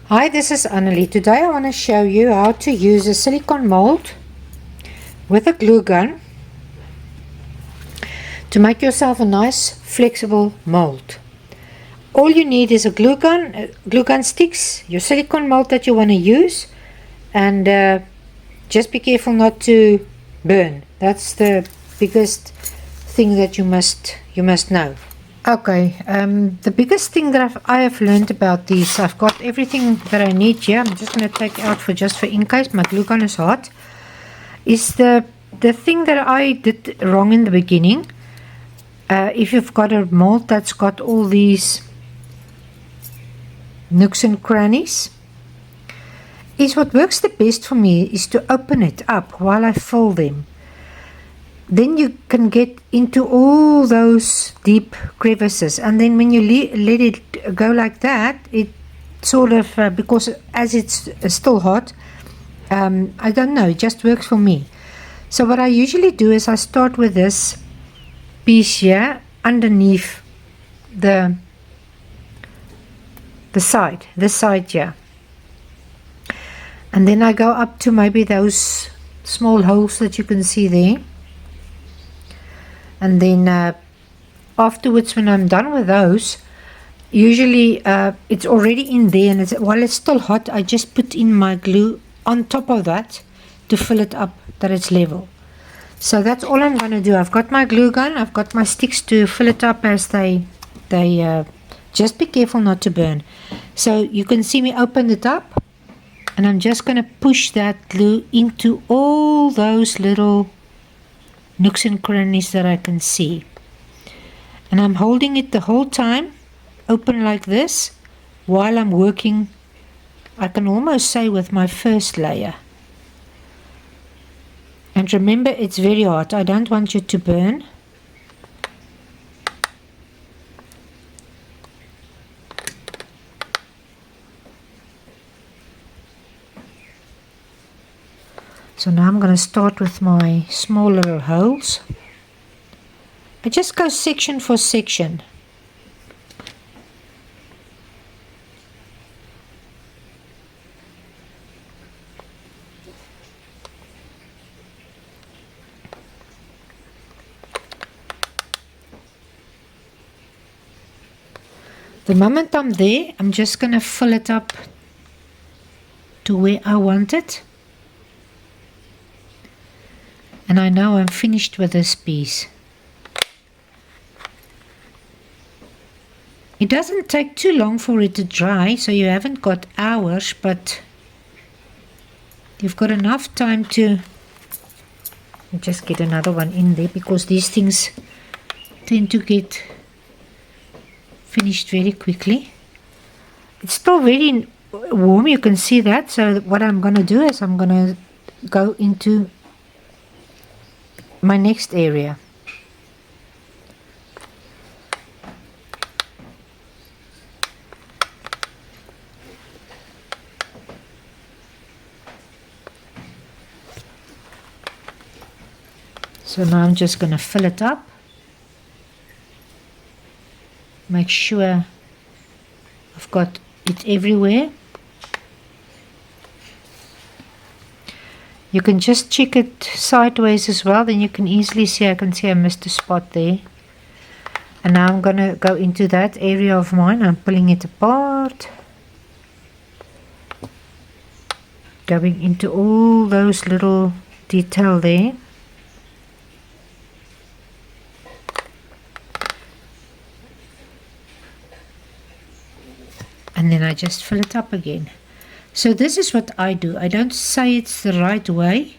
Hi, this is Annelie. Today I want to show you how to use a silicone mold with a glue gun to make yourself a nice flexible mold. All you need is a glue gun sticks, your silicone mold that you want to use, and just be careful not to burn. That's the biggest thing that you must know. Okay, the biggest thing that I have learned about these, I've got everything that I need here. I'm just going to take out for in case my glue gun is hot, is the thing that I did wrong in the beginning. If you've got a mold that's got all these nooks and crannies, is what works the best for me is to open it up while I fill them. Then you can get into all those deep crevices, and then when you let it go like that, it sort of, because as it's still hot, I don't know, it just works for me. So what I usually do is I start with this piece here underneath the side, this side here, and then I go up to maybe those small holes that you can see there. And then afterwards, when I'm done with those, usually it's already in there, and while it's still hot, I just put in my glue on top of that to fill it up that it's level. So that's all I'm going to do. I've got my glue gun, I've got my sticks to fill it up as they just be careful not to burn. So you can see me open it up, and I'm just going to push that glue into all those little nooks and crannies that I can see, and I'm holding it the whole time open like this while I'm working, I can almost say, with my first layer. And remember, it's very hot, I don't want you to burn. So now I'm going to start with my small little holes. I just go section for section. The moment I'm there, I'm just going to fill it up to where I want it. And I know I'm finished with this piece. It doesn't take too long for it to dry, so you haven't got hours, but you've got enough time to just get another one in there, because these things tend to get finished very quickly. It's still very warm, you can see that. So what I'm going to do is I'm going to go into my next area. So now I'm just going to fill it up. Make sure I've got it everywhere. You can just check it sideways as well, then you can easily see, I can see I missed a spot there. And now I'm going to go into that area of mine. I'm pulling it apart, going into all those little detail there. And then I just fill it up again. So this is what I do. I don't say it's the right way,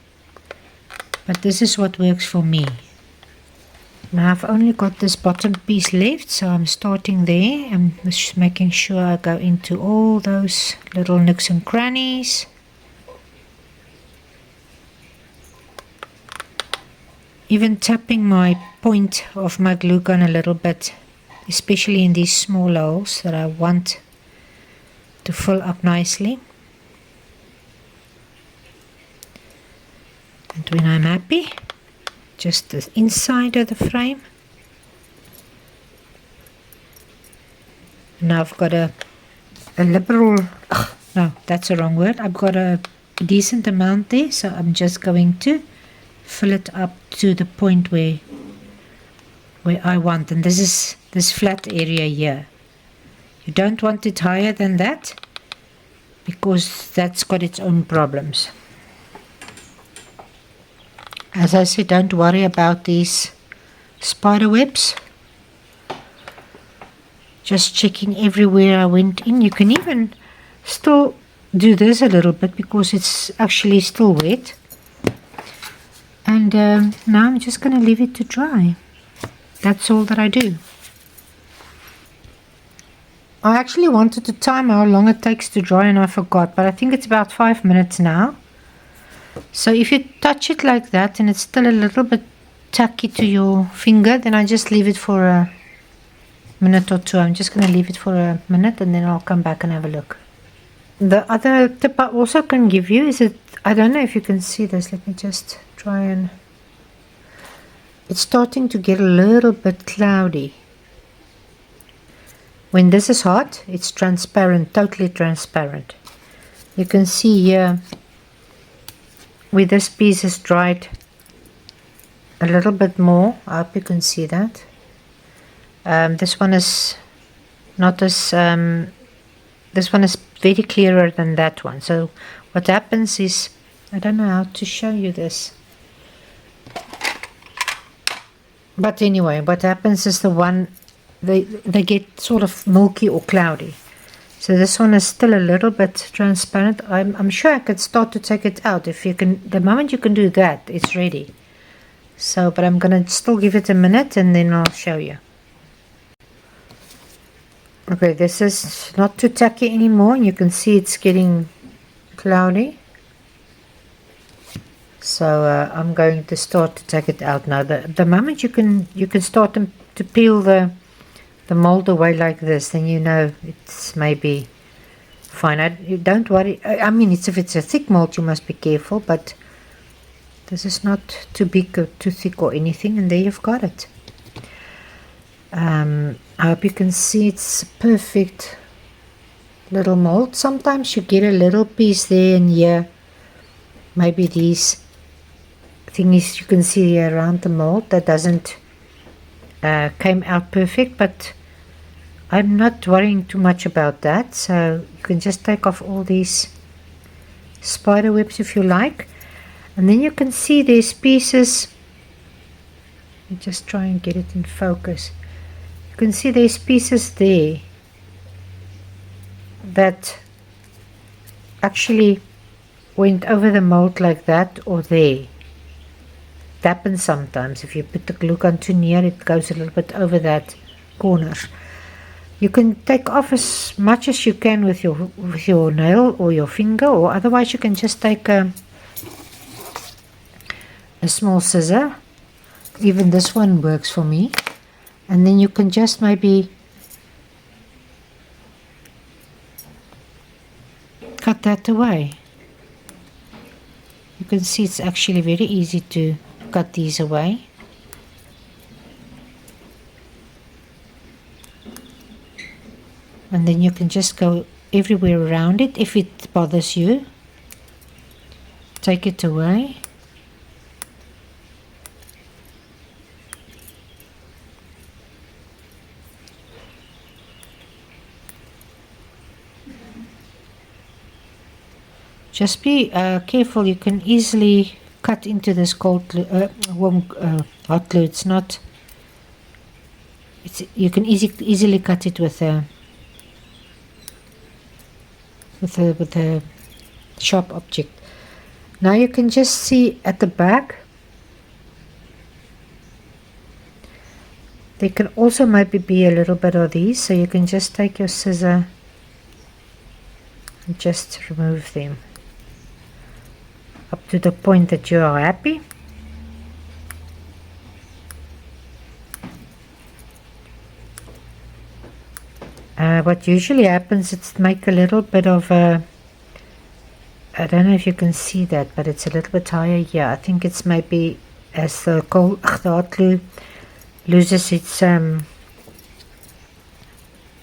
but this is what works for me. Now I've only got this bottom piece left, so I'm starting there. I'm just making sure I go into all those little nooks and crannies. Even tapping my point of my glue gun a little bit, especially in these small holes that I want to fill up nicely. And when I'm happy, just the inside of the frame. Now I've got a liberal No, that's the wrong word. I've got a decent amount there, so I'm just going to fill it up to the point where I want, and this is this flat area here. You don't want it higher than that because that's got its own problems. As I said, don't worry about these spider webs. Just checking everywhere I went in. You can even still do this a little bit because it's actually still wet. And now I'm just going to leave it to dry. That's all that I do. I actually wanted to time how long it takes to dry and I forgot, but I think it's about 5 minutes now. So if you touch it like that and it's still a little bit tacky to your finger, then I just leave it for a minute or two. I'm just going to leave it for a minute and then I'll come back and have a look. The other tip I also can give you is I don't know if you can see this. Let me just try and... It's starting to get a little bit cloudy. When this is hot, it's transparent, totally transparent. You can see here where this piece is dried a little bit more. I hope you can see that. This one is not as this one is very clearer than that one. So what happens is, I don't know how to show you this, but anyway, what happens is the one they get sort of milky or cloudy. So this one is still a little bit transparent. I'm sure I could start to take it out. If you can, the moment you can do that, it's ready. So, but I'm gonna still give it a minute and then I'll show you. Okay, this is not too tacky anymore. You can see it's getting cloudy. So I'm going to start to take it out now. The moment you can start to peel the mold away like this, then you know it's maybe fine. You don't worry. I mean, if it's a thick mold, you must be careful, but this is not too big or too thick or anything, and there you've got it. I hope you can see it's perfect little mold. Sometimes you get a little piece there and here, maybe these thingies you can see here around the mold that doesn't came out perfect, but I'm not worrying too much about that. So you can just take off all these spider webs if you like, and then you can see there's pieces. Just try and get it in focus. You can see there's pieces there that actually went over the mold like that, or there. It happens sometimes. If you put the glue gun too near, it goes a little bit over that corner. You can take off as much as you can with your nail or your finger, or otherwise you can just take a small scissor. Even this one works for me. And then you can just maybe cut that away. You can see it's actually very easy to cut these away. And then you can just go everywhere around it. If it bothers you, take it away. Just be careful. You can easily cut into this cold glue, hot glue. It's not. You can easily cut it with a sharp object. Now you can just see at the back. There can also maybe be a little bit of these, so you can just take your scissor and just remove them up to the point that you are happy. What usually happens, it's make a little bit of a, I don't know if you can see that, but it's a little bit higher here. I think it's maybe as the hot glue loses its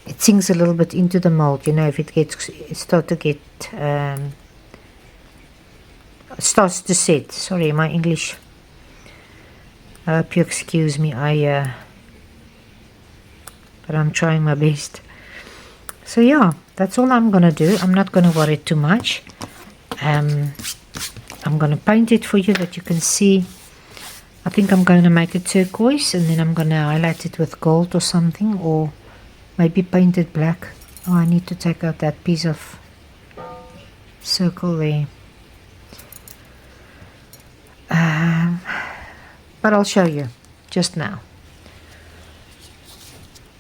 it sinks a little bit into the mold, you know, if it starts to set. Sorry, my English. I hope you excuse me. But I'm trying my best. So yeah, that's all I'm gonna do. I'm not gonna worry too much. I'm gonna paint it for you that you can see. I think I'm going to make it turquoise, and then I'm going to highlight it with gold or something, or maybe paint it black. Oh, I need to take out that piece of circle there. But I'll show you just now.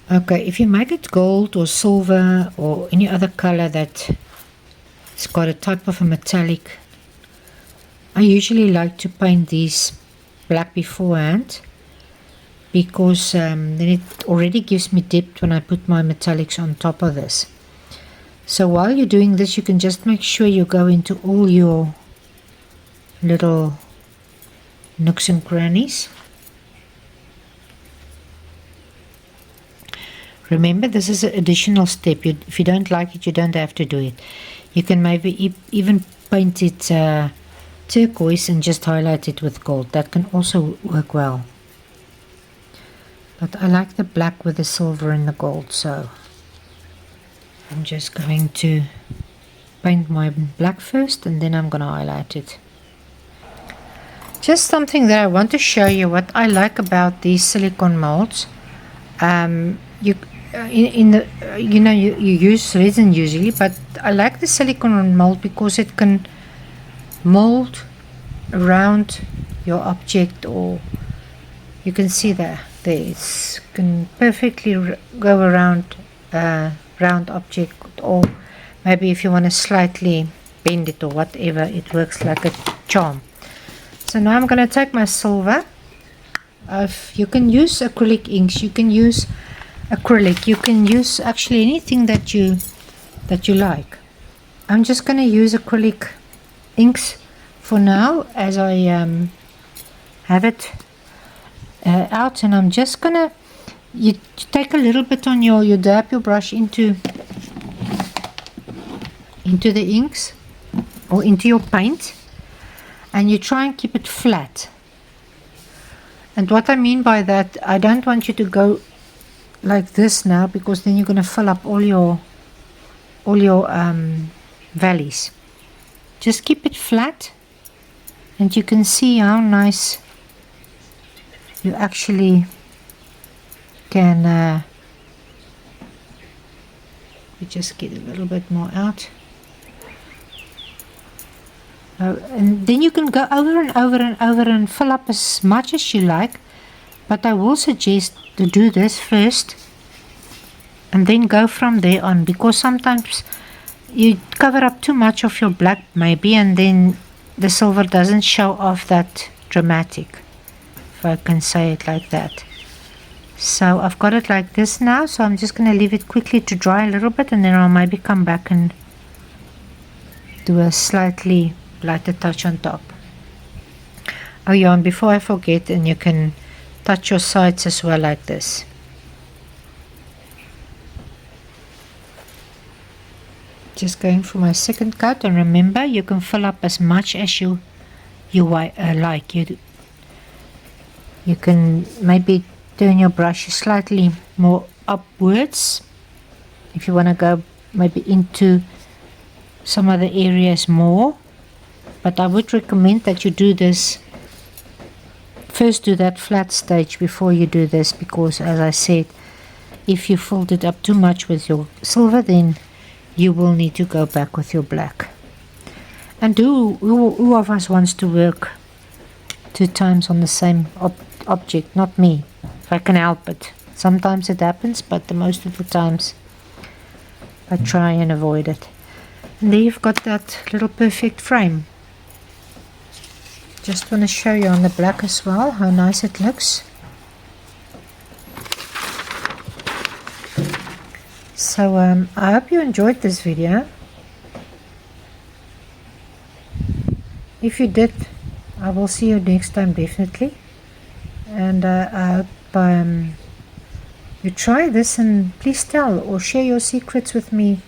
Okay, if you make it gold or silver or any other color that it's got a type of a metallic, I usually like to paint these black beforehand, because then it already gives me depth when I put my metallics on top of this. So while you're doing this, you can just make sure you go into all your little nooks and crannies. Remember, this is an additional step. If you don't like it, you don't have to do it. You can maybe even paint it turquoise and just highlight it with gold. That can also work well. But I like the black with the silver and the gold, so I'm just going to paint my black first, and then I'm going to highlight it. Just something that I want to show you what I like about these silicone molds. You use resin usually, but I like the silicone mold because it can mold around your object, or you can see that it can perfectly go around a round object, or maybe if you want to slightly bend it or whatever, it works like a charm. So now I'm going to take my silver. You can use acrylic inks, you can use acrylic, you can use actually anything that you like. I'm just going to use acrylic inks for now, as I have it out, and I'm just going to, you take a little bit on you dab your brush into the inks or into your paint, and you try and keep it flat. And what I mean by that, I don't want you to go like this now, because then you're going to fill up all your valleys. Just keep it flat, and you can see how nice you actually can. We just get a little bit more out. And then you can go over and over and over and fill up as much as you like, but I will suggest to do this first and then go from there on, because sometimes you cover up too much of your black maybe, and then the silver doesn't show off that dramatic, if I can say it like that. So I've got it like this now, so I'm just going to leave it quickly to dry a little bit, and then I'll maybe come back and do a slightly lighter touch on top. Oh yeah, and before I forget, and you can touch your sides as well like this. Just going for my second coat, and remember, you can fill up as much as you like. You can maybe turn your brush slightly more upwards if you want to go maybe into some other areas more, but I would recommend that you do this first, do that flat stage before you do this, because as I said, if you filled it up too much with your silver, then you will need to go back with your black. And who of us wants to work 2 times on the same object? Not me, if I can help it. Sometimes it happens, but the most of the times I try and avoid it. And there you've got that little perfect frame. Just want to show you on the black as well how nice it looks. So I hope you enjoyed this video. If you did, I will see you next time definitely. And I hope you try this, and please tell or share your secrets with me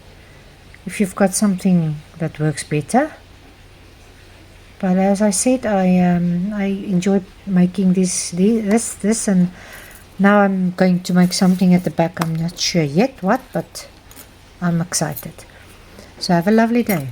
if you've got something that works better. But as I said, I enjoy making this, and now I'm going to make something at the back. I'm not sure yet what, but I'm excited. So have a lovely day.